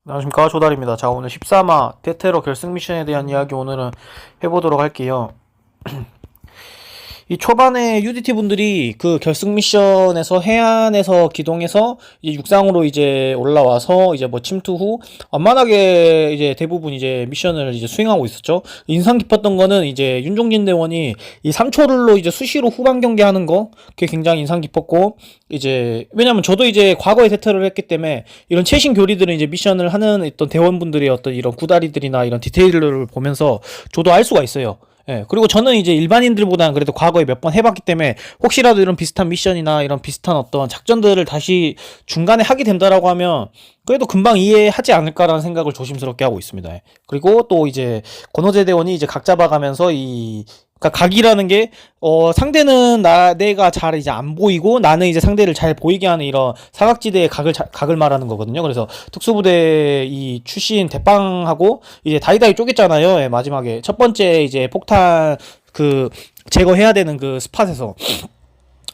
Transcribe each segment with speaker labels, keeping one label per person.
Speaker 1: 안녕하십니까, 조달입니다. 자, 오늘 13화 테테러 결승 미션에 대한 이야기 오늘은 해보도록 할게요. 이 초반에 UDT 분들이 그 결승 미션에서 해안에서 기동해서 이제 육상으로 이제 올라와서 이제 뭐 침투 후 완만하게 이제 대부분 이제 미션을 이제 수행하고 있었죠. 인상 깊었던 거는 이제 윤종진 대원이 이 3초를로 이제 수시로 후반 경기하는 거, 그게 굉장히 인상 깊었고, 이제 왜냐면 저도 이제 과거에 테테러를 했기 때문에 이런 최신 교리들은 이제 미션을 하는 어떤 대원분들의 어떤 이런 구다리들이나 이런 디테일을 보면서 저도 알 수가 있어요. 예, 그리고 저는 이제 일반인들보다는 그래도 과거에 몇 번 해봤기 때문에 혹시라도 이런 비슷한 미션이나 이런 비슷한 어떤 작전들을 다시 중간에 하게 된다라고 하면 그래도 금방 이해하지 않을까라는 생각을 조심스럽게 하고 있습니다. 예. 그리고 또 이제 권호재 대원이 이제 각 잡아가면서 그러니까 각이라는 게 상대는 내가 잘 이제 안 보이고 나는 이제 상대를 잘 보이게 하는 이런 사각지대의 각을 말하는 거거든요. 그래서 특수부대 이 출신 대빵하고 이제 다이다이 쪼갰잖아요. 예, 마지막에 첫 번째 이제 폭탄 그 제거해야 되는 그 스팟에서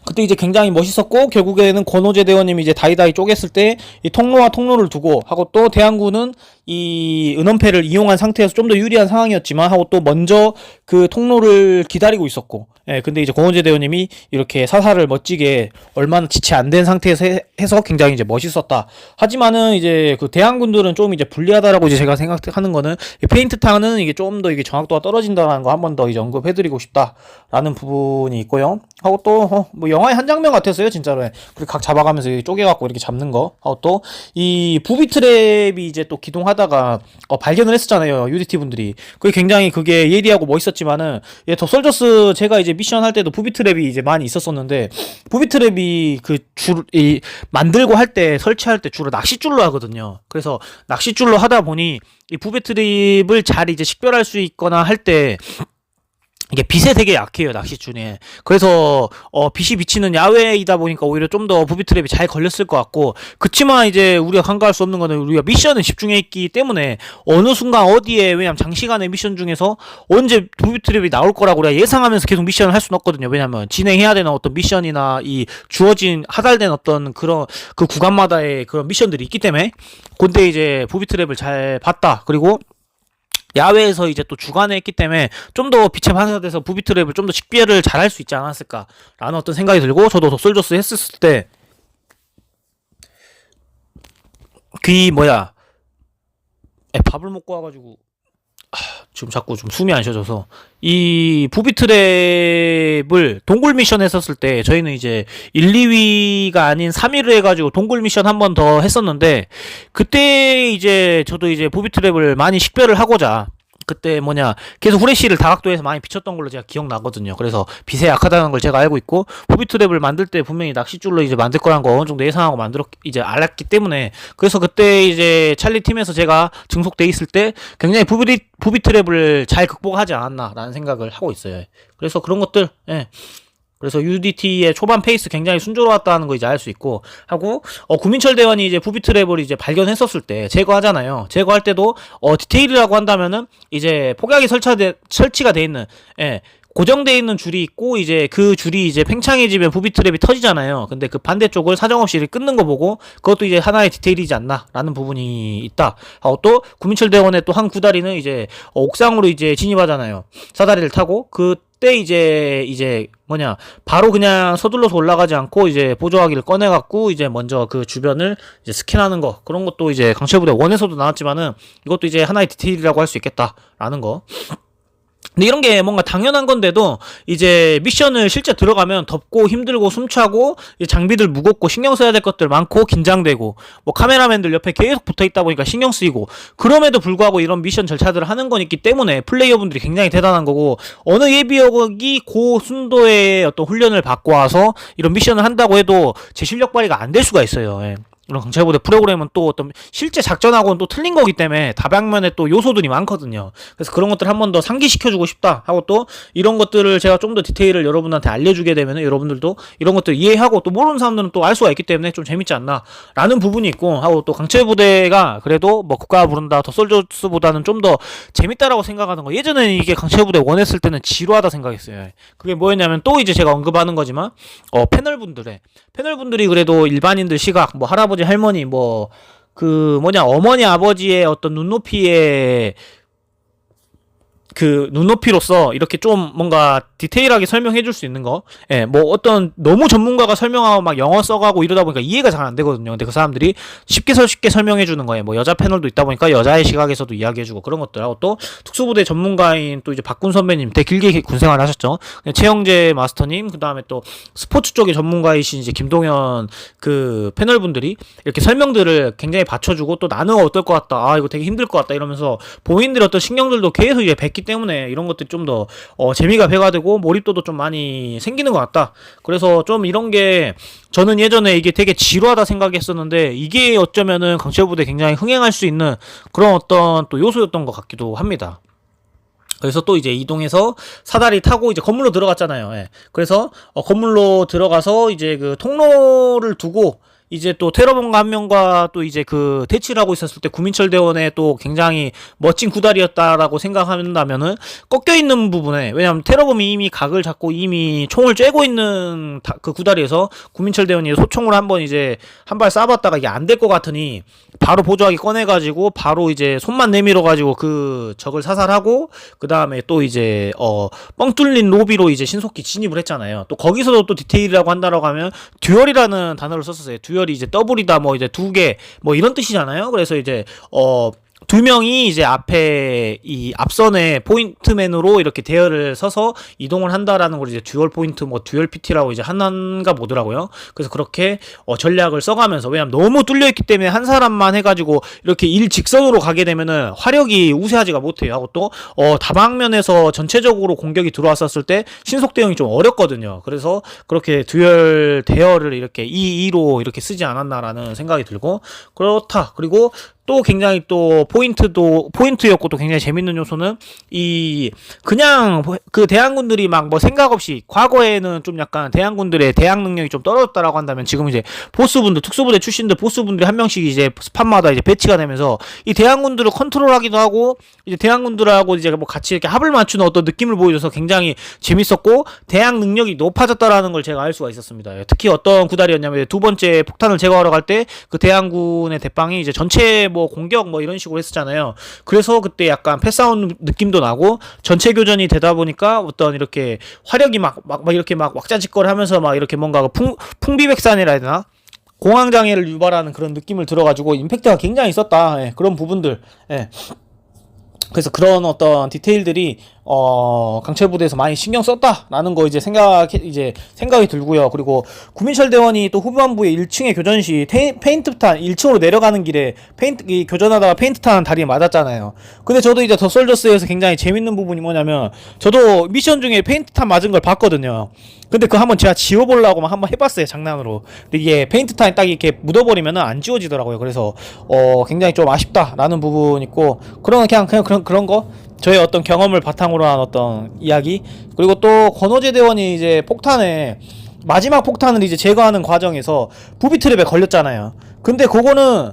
Speaker 1: 그때 이제 굉장히 멋있었고, 결국에는 권호재 대원님이 이제 다이다이 쪼갰을 때 이 통로와 통로를 두고 하고, 또 대항구는 이 은원패를 이용한 상태에서 좀 더 유리한 상황이었지만 하고, 또 먼저 그 통로를 기다리고 있었고, 예, 근데 이제 권호재 대원님이 이렇게 사살을 멋지게 얼마나 지체 안 된 상태에서 해서 굉장히 이제 멋있었다. 하지만은 이제 그 대항군들은 좀 이제 불리하다라고 이제 제가 생각하는 거는 페인트 타는 이게 좀 더 이게 정확도가 떨어진다는 거 한 번 더 이제 언급해드리고 싶다라는 부분이 있고요. 하고 또 뭐 영화의 한 장면 같았어요, 진짜로. 그리고 각 잡아가면서 쪼개갖고 이렇게 잡는 거. 하고 또 이 부비 트랩이 이제 또 기동하다가 발견을 했었잖아요, UDT 분들이. 그게 굉장히 그게 예리하고 멋있었지만은, 더 솔저스 제가 이제 미션 할 때도 부비 트랩이 이제 많이 있었었는데, 부비 트랩이 그 만들고 할 때 설치할 때 주로 낚싯줄로 하거든요. 그래서 낚싯줄로 하다 보니 이 부비 트랩을 잘 이제 식별할 수 있거나 할 때 이게 빛에 되게 약해요, 낚싯줄이. 그래서 빛이 비치는 야외이다 보니까 오히려 좀 더 부비 트랩이 잘 걸렸을 것 같고, 그치만 이제 우리가 간과할 수 없는 거는 우리가 미션에 집중해 있기 때문에 어느 순간 어디에, 왜냐면 장시간의 미션 중에서 언제 부비 트랩이 나올 거라고 우리가 예상하면서 계속 미션을 할 수는 없거든요. 왜냐면 진행해야 되는 어떤 미션이나 이 주어진 하달된 어떤 그런 그 구간마다의 그런 미션들이 있기 때문에, 근데 이제 부비 트랩을 잘 봤다. 그리고 야외에서 이제 또 주간에 했기 때문에 좀 더 빛에 반사돼서 부비 트랩을 좀 더 식별을 잘 할 수 있지 않았을까라는 어떤 생각이 들고, 저도 더솔저스 했었을 때 그 밥을 먹고 와가지고 지금 자꾸 좀 숨이 안 쉬어져서, 이 부비 트랩을 동굴 미션 했었을 때 저희는 이제 1, 2위가 아닌 3위를 해가지고 동굴 미션 한 번 더 했었는데, 그때 이제 저도 이제 부비 트랩을 많이 식별을 하고자 그때 계속 후레쉬를 다각도에서 많이 비쳤던 걸로 제가 기억나거든요. 그래서 빛에 약하다는 걸 제가 알고 있고, 부비 트랩을 만들 때 분명히 낚싯줄로 이제 만들 거란 거 어느 정도 예상하고 이제 알았기 때문에, 그래서 그때 이제 찰리 팀에서 제가 증속돼 있을 때 굉장히 부비 트랩을 잘 극복하지 않았나라는 생각을 하고 있어요. 그래서 그런 것들, 예. 그래서 UDT의 초반 페이스 굉장히 순조로웠다는 거 이제 알 수 있고, 하고 구민철 대원이 이제 부비 트랩을 이제 발견했었을 때 제거하잖아요. 제거할 때도 디테일이라고 한다면은 이제 폭약이 설치가 돼 있는, 예, 고정돼 있는 줄이 있고, 이제 그 줄이 이제 팽창해지면 부비 트랩이 터지잖아요. 근데 그 반대쪽을 사정없이 끊는 거 보고 그것도 이제 하나의 디테일이지 않나라는 부분이 있다. 하고, 또 구민철 대원의 또 한 구다리는 이제 옥상으로 이제 진입하잖아요, 사다리를 타고. 그때 이제 바로 그냥 서둘러서 올라가지 않고 이제 보조하기를 꺼내갖고 이제 먼저 그 주변을 이제 스캔하는 거, 그런 것도 이제 강철부대 1에서도 나왔지만은 이것도 이제 하나의 디테일이라고 할 수 있겠다라는 거. 근데 이런 게 뭔가 당연한 건데도 이제 미션을 실제 들어가면 덥고 힘들고 숨차고 장비들 무겁고 신경 써야 될 것들 많고 긴장되고, 뭐 카메라맨들 옆에 계속 붙어 있다 보니까 신경 쓰이고, 그럼에도 불구하고 이런 미션 절차들을 하는 건 있기 때문에 플레이어분들이 굉장히 대단한 거고, 어느 예비역이 고순도의 어떤 훈련을 받고 와서 이런 미션을 한다고 해도 제 실력 발휘가 안 될 수가 있어요. 예. 이런 강철부대 프로그램은 또 어떤 실제 작전하고는 또 틀린 거기 때문에 다방면에 또 요소들이 많거든요. 그래서 그런 것들 한 번 더 상기시켜주고 싶다 하고, 또 이런 것들을 제가 좀 더 디테일을 여러분한테 알려주게 되면 여러분들도 이런 것들 이해하고, 또 모르는 사람들은 또 알 수가 있기 때문에 좀 재밌지 않나 라는 부분이 있고, 하고 또 강철부대가 그래도 뭐 국가가 부른다 더 솔저스보다는 좀 더 재밌다라고 생각하는 거, 예전에는 이게 강철부대 원했을 때는 지루하다 생각했어요. 그게 뭐였냐면, 또 이제 제가 언급하는 거지만 패널분들이 그래도 일반인들 시각, 뭐 할아버지 할머니 어머니 아버지의 어떤 눈높이로서 이렇게 좀 뭔가 디테일하게 설명해 줄 수 있는 거. 예, 뭐 어떤 너무 전문가가 설명하고 막 영어 써가고 이러다 보니까 이해가 잘 안 되거든요. 근데 그 사람들이 쉽게 설명해 주는 거예요. 뭐 여자 패널도 있다 보니까 여자의 시각에서도 이야기해 주고 그런 것들하고 또 특수부대 전문가인 또 이제 박군 선배님 되게 길게 군 생활 하셨죠. 최영재 마스터님, 그다음에 또 스포츠 쪽의 전문가이신 이제 김동현 그 패널분들이 이렇게 설명들을 굉장히 받쳐주고 또 나는 어떨 것 같다. 아, 이거 되게 힘들 것 같다. 이러면서 본인들의 어떤 신경들도 계속 이제 뱉기 때문에 이런 것들이 좀 더 재미가 배가 되고 몰입도도 좀 많이 생기는 것 같다. 그래서 좀 이런 게 저는 예전에 이게 되게 지루하다 생각했었는데 이게 어쩌면은 강철부대 굉장히 흥행할 수 있는 그런 어떤 또 요소였던 것 같기도 합니다. 그래서 또 이제 이동해서 사다리 타고 이제 건물로 들어갔잖아요. 예. 그래서 건물로 들어가서 이제 그 통로를 두고 이제 또 테러범과 한 명과 또 이제 그 대치를 하고 있었을 때 구민철 대원의 또 굉장히 멋진 구달이었다라고 생각한다면은 꺾여 있는 부분에, 왜냐면 테러범이 이미 각을 잡고 이미 총을 쬐고 있는 그 구다리에서 구민철 대원이 소총을 한번 이제 한 발 쏴봤다가 이게 안 될 것 같으니 바로 보조하기 꺼내가지고 바로 이제 손만 내밀어가지고 그 적을 사살하고 그 다음에 또 이제 뻥 뚫린 로비로 이제 신속히 진입을 했잖아요. 또 거기서도 또 디테일이라고 한다라고 하면 듀얼이라는 단어를 썼었어요. 듀얼이 이제 더블이다 뭐 이제 두 개 뭐 이런 뜻이잖아요. 그래서 이제 두 명이 이제 앞에 이 앞선에 포인트맨으로 이렇게 대열을 서서 이동을 한다라는 걸 이제 듀얼 포인트 뭐 듀얼 PT라고 이제 하나인가 보더라고요. 그래서 그렇게 전략을 써가면서, 왜냐면 너무 뚫려있기 때문에 한 사람만 해가지고 이렇게 일직선으로 가게 되면은 화력이 우세하지가 못해요. 하고 또 다방면에서 전체적으로 공격이 들어왔었을 때 신속 대응이 좀 어렵거든요. 그래서 그렇게 듀얼 대열을 이렇게 2-2로 이렇게 쓰지 않았나라는 생각이 들고, 그렇다. 그리고 또 굉장히 또 포인트였고 또 굉장히 재밌는 요소는 그냥 그 대항군들이 막 뭐 생각 없이, 과거에는 좀 약간 대항군들의 대항 능력이 좀 떨어졌다라고 한다면 지금 이제 보스분들, 특수부대 출신들 보스분들이 한 명씩 이제 스팟마다 이제 배치가 되면서 이 대항군들을 컨트롤하기도 하고 이제 대항군들하고 이제 뭐 같이 이렇게 합을 맞추는 어떤 느낌을 보여줘서 굉장히 재밌었고 대항 능력이 높아졌다라는 걸 제가 알 수가 있었습니다. 특히 어떤 구달이었냐면 두 번째 폭탄을 제거하러 갈 때 그 대항군의 대빵이 이제 전체 뭐 공격 뭐 이런 식으로 했었잖아요. 그래서 그때 약간 패싸움 느낌도 나고 전체 교전이 되다 보니까 어떤 이렇게 화력이 막 이렇게 막 왁자지껄 하면서 막 이렇게 뭔가 풍비백산이라 해야 되나? 공황장애를 유발하는 그런 느낌을 들어가지고 임팩트가 굉장히 있었다. 예, 그런 부분들. 예. 그래서 그런 어떤 디테일들이 강철부대에서 많이 신경 썼다라는 거 이제 생각이 들고요. 그리고 구민철 대원이 또 후반부에 1층에 교전 시 페인트탄 1층으로 내려가는 길에 교전하다가 페인트탄 다리에 맞았잖아요. 근데 저도 이제 더 솔저스에서 굉장히 재밌는 부분이 뭐냐면, 저도 미션 중에 페인트탄 맞은 걸 봤거든요. 근데 그거 한번 제가 지워보려고 막 한번 해봤어요, 장난으로. 근데 이게 페인트탄이 딱 이렇게 묻어버리면은 안 지워지더라고요. 그래서 굉장히 좀 아쉽다라는 부분 있고, 그런 거, 저의 어떤 경험을 바탕으로 한 어떤 이야기. 그리고 또 권호재 대원이 이제 마지막 폭탄을 이제 제거하는 과정에서 부비 트랩에 걸렸잖아요. 근데 그거는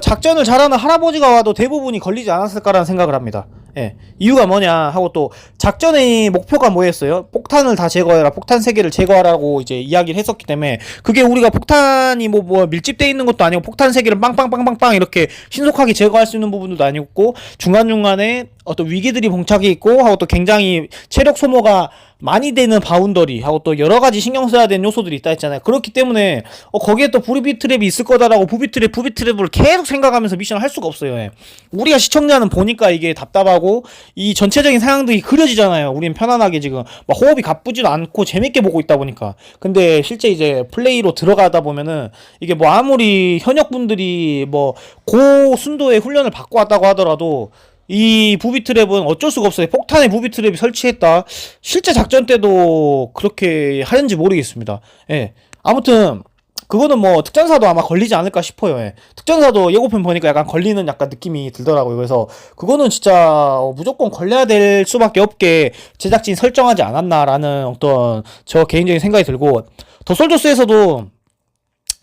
Speaker 1: 작전을 잘하는 할아버지가 와도 대부분이 걸리지 않았을까라는 생각을 합니다. 예. 이유가 뭐냐 하고, 또 작전의 목표가 뭐였어요? 폭탄을 다 제거해라, 폭탄 3개를 제거하라고 이제 이야기를 했었기 때문에, 그게 우리가 폭탄이 뭐 밀집되어 있는 것도 아니고 폭탄 3개를 빵빵빵빵빵 이렇게 신속하게 제거할 수 있는 부분도 아니었고, 중간중간에 어떤 위기들이 봉착해 있고 하고, 또 굉장히 체력 소모가 많이 되는 바운더리 하고 또 여러가지 신경 써야 되는 요소들이 있다 했잖아요. 그렇기 때문에 거기에 또 부비 트랩이 있을 거다라고 부비 트랩을 계속 생각하면서 미션을 할 수가 없어요. 예. 우리가 시청자는 보니까 이게 답답하고 이 전체적인 상황들이 그려지잖아요. 우린 편안하게 지금 막 호흡이 가쁘지도 않고 재밌게 보고 있다 보니까. 근데 실제 이제 플레이로 들어가다 보면은 이게 뭐 아무리 현역분들이 뭐 고순도의 훈련을 받고 왔다고 하더라도 이 부비 트랩은 어쩔 수가 없어요. 폭탄에 부비 트랩이 설치했다. 실제 작전 때도 그렇게 하는지 모르겠습니다. 예. 아무튼 그거는 뭐 특전사도 아마 걸리지 않을까 싶어요. 예. 특전사도 예고편 보니까 약간 걸리는 약간 느낌이 들더라고요. 그래서 그거는 진짜 무조건 걸려야 될 수밖에 없게 제작진이 설정하지 않았나라는 어떤 저 개인적인 생각이 들고, 더 솔저스에서도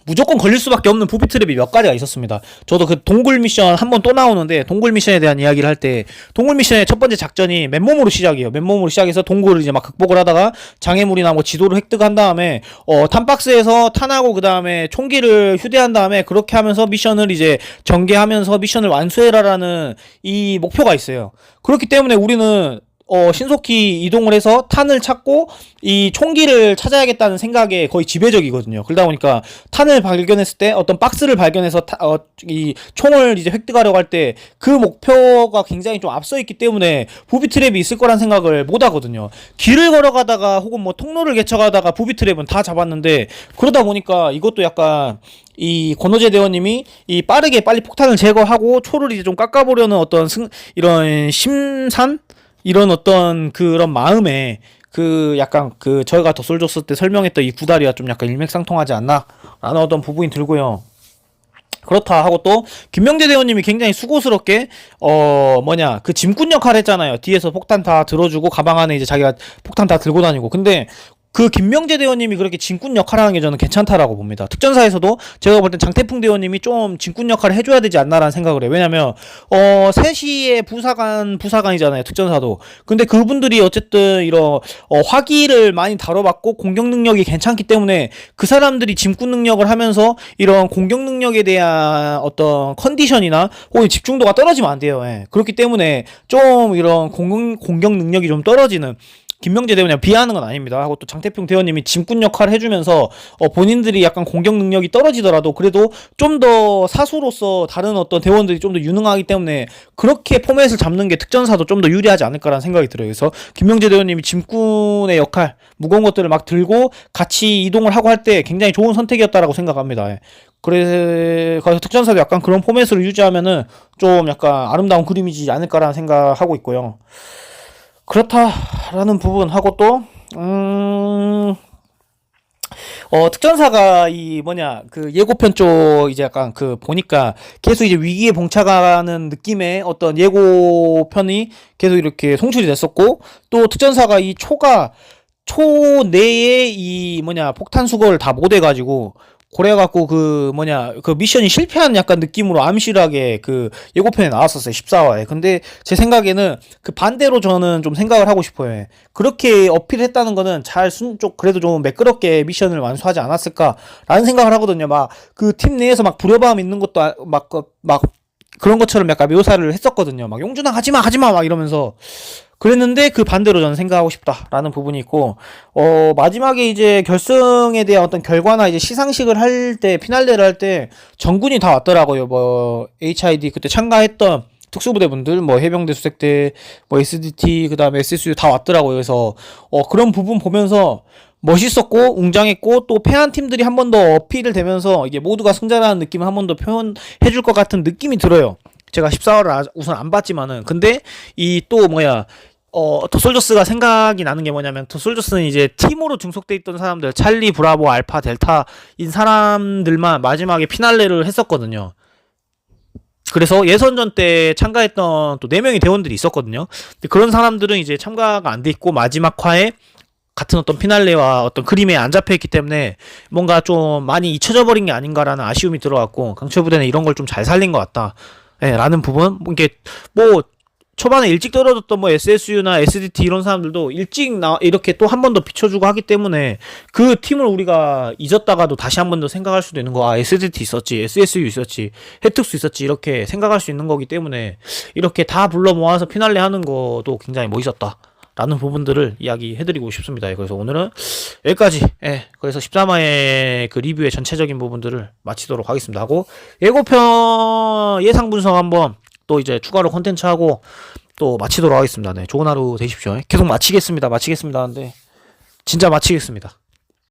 Speaker 1: 무조건 걸릴 수밖에 없는 부비 트랩이 몇 가지가 있었습니다. 저도 그 동굴 미션 한 번 또 나오는데, 동굴 미션에 대한 이야기를 할 때, 동굴 미션의 첫 번째 작전이 맨몸으로 시작이에요. 맨몸으로 시작해서 동굴을 이제 막 극복을 하다가 장애물이나 뭐 지도를 획득한 다음에 탄박스에서 탄하고 그 다음에 총기를 휴대한 다음에 그렇게 하면서 미션을 이제 전개하면서 미션을 완수해라라는 이 목표가 있어요. 그렇기 때문에 우리는 신속히 이동을 해서 탄을 찾고 이 총기를 찾아야겠다는 생각에 거의 지배적이거든요. 그러다 보니까 탄을 발견했을 때 어떤 박스를 발견해서 이 총을 이제 획득하려고 할 때 그 목표가 굉장히 좀 앞서 있기 때문에 부비 트랩이 있을 거란 생각을 못 하거든요. 길을 걸어가다가 혹은 뭐 통로를 개척하다가 부비 트랩은 다 잡았는데, 그러다 보니까 이것도 약간 이 권호재 대원님이 이 빠르게 빨리 폭탄을 제거하고 초를 이제 좀 깎아보려는 어떤 이런 심산? 이런 어떤 그런 마음에 그 약간 그 저희가 더솔저스 때 설명했던 이 구다리와 좀 약간 일맥상통하지 않나 라는 어떤 부분이 들고요. 그렇다 하고 또 김명재 대원님이 굉장히 수고스럽게 그 짐꾼 역할 했잖아요. 뒤에서 폭탄 다 들어주고 가방 안에 이제 자기가 폭탄 다 들고 다니고. 근데 그 김명재 대원님이 그렇게 짐꾼 역할을 하는 게 저는 괜찮다라고 봅니다. 특전사에서도 제가 볼 땐 장태풍 대원님이 좀 짐꾼 역할을 해줘야 되지 않나라는 생각을 해요. 왜냐면 3시의 부사관이잖아요, 특전사도. 근데 그분들이 어쨌든 이런 화기를 많이 다뤄봤고 공격 능력이 괜찮기 때문에 그 사람들이 짐꾼 능력을 하면서 이런 공격 능력에 대한 어떤 컨디션이나 혹은 집중도가 떨어지면 안 돼요. 예. 그렇기 때문에 좀 이런 공격 능력이 좀 떨어지는, 김명재 대원님 비하하는 건 아닙니다. 하고 또 장태평 대원님이 짐꾼 역할을 해주면서 본인들이 약간 공격 능력이 떨어지더라도 그래도 좀 더 사수로서 다른 어떤 대원들이 좀 더 유능하기 때문에 그렇게 포맷을 잡는 게 특전사도 좀 더 유리하지 않을까라는 생각이 들어요. 그래서 김명재 대원님이 짐꾼의 역할, 무거운 것들을 막 들고 같이 이동을 하고 할 때 굉장히 좋은 선택이었다라고 생각합니다. 그래서 특전사도 약간 그런 포맷으로 유지하면은 좀 약간 아름다운 그림이지 않을까라는 생각하고 있고요. 그렇다라는 부분하고 또 특전사가 그 예고편 쪽 이제 약간 그 보니까 계속 이제 위기에 봉착하는 느낌의 어떤 예고편이 계속 이렇게 송출이 됐었고, 또 특전사가 이 초 내에 폭탄 수거를 다 못 해가지고 그래갖고 그 미션이 실패한 약간 느낌으로 암실하게 그 예고편에 나왔었어요, 14화에. 근데 제 생각에는 그 반대로 저는 좀 생각을 하고 싶어요. 그렇게 어필했다는 거는 그래도 좀 매끄럽게 미션을 완수하지 않았을까라는 생각을 하거든요. 막 그 팀 내에서 막 불협화음 있는 것도 막 그런 것처럼 약간 묘사를 했었거든요. 막 용준아 하지마 막 이러면서. 그랬는데 그 반대로 저는 생각하고 싶다라는 부분이 있고, 마지막에 이제 결승에 대한 어떤 결과나 이제 시상식을 할 때, 피날레를 할 때 전군이 다 왔더라고요. HID 그때 참가했던 특수부대분들, 해병대, 수색대, SDT, 그 다음에 SSU 다 왔더라고요. 그래서 그런 부분 보면서 멋있었고 웅장했고, 또 패한 팀들이 한 번 더 어필을 되면서 이게 모두가 승자라는 느낌을 한 번 더 표현해줄 것 같은 느낌이 들어요. 제가 14화를 우선 안 봤지만은. 근데 더솔저스가 생각이 나는 게 뭐냐면, 더솔저스는 이제 팀으로 중속돼 있던 사람들, 찰리, 브라보, 알파, 델타인 사람들만 마지막에 피날레를 했었거든요. 그래서 예선전 때 참가했던 또 4명의 대원들이 있었거든요. 근데 그런 사람들은 이제 참가가 안 돼 있고 마지막 화에 같은 어떤 피날레와 어떤 그림에 안 잡혀있기 때문에 뭔가 좀 많이 잊혀져 버린 게 아닌가라는 아쉬움이 들어갔고, 강철부대는 이런 걸 좀 잘 살린 것 같다. 라는 부분. 이게 초반에 일찍 떨어졌던 SSU나 SDT 이런 사람들도 일찍 이렇게 또 한 번 더 비춰주고 하기 때문에 그 팀을 우리가 잊었다가도 다시 한 번 더 생각할 수도 있는 거. SDT 있었지, SSU 있었지, 해특수 있었지, 이렇게 생각할 수 있는 거기 때문에 이렇게 다 불러 모아서 피날레 하는 것도 굉장히 멋있었다 라는 부분들을 이야기해드리고 싶습니다. 그래서 오늘은 여기까지. 그래서 13화의 그 리뷰의 전체적인 부분들을 마치도록 하겠습니다. 하고 예고편 예상 분석 한번 또 이제 추가로 콘텐츠 하고 또 마치도록 하겠습니다. 좋은 하루 되십시오. 계속 마치겠습니다 하는데 진짜 마치겠습니다.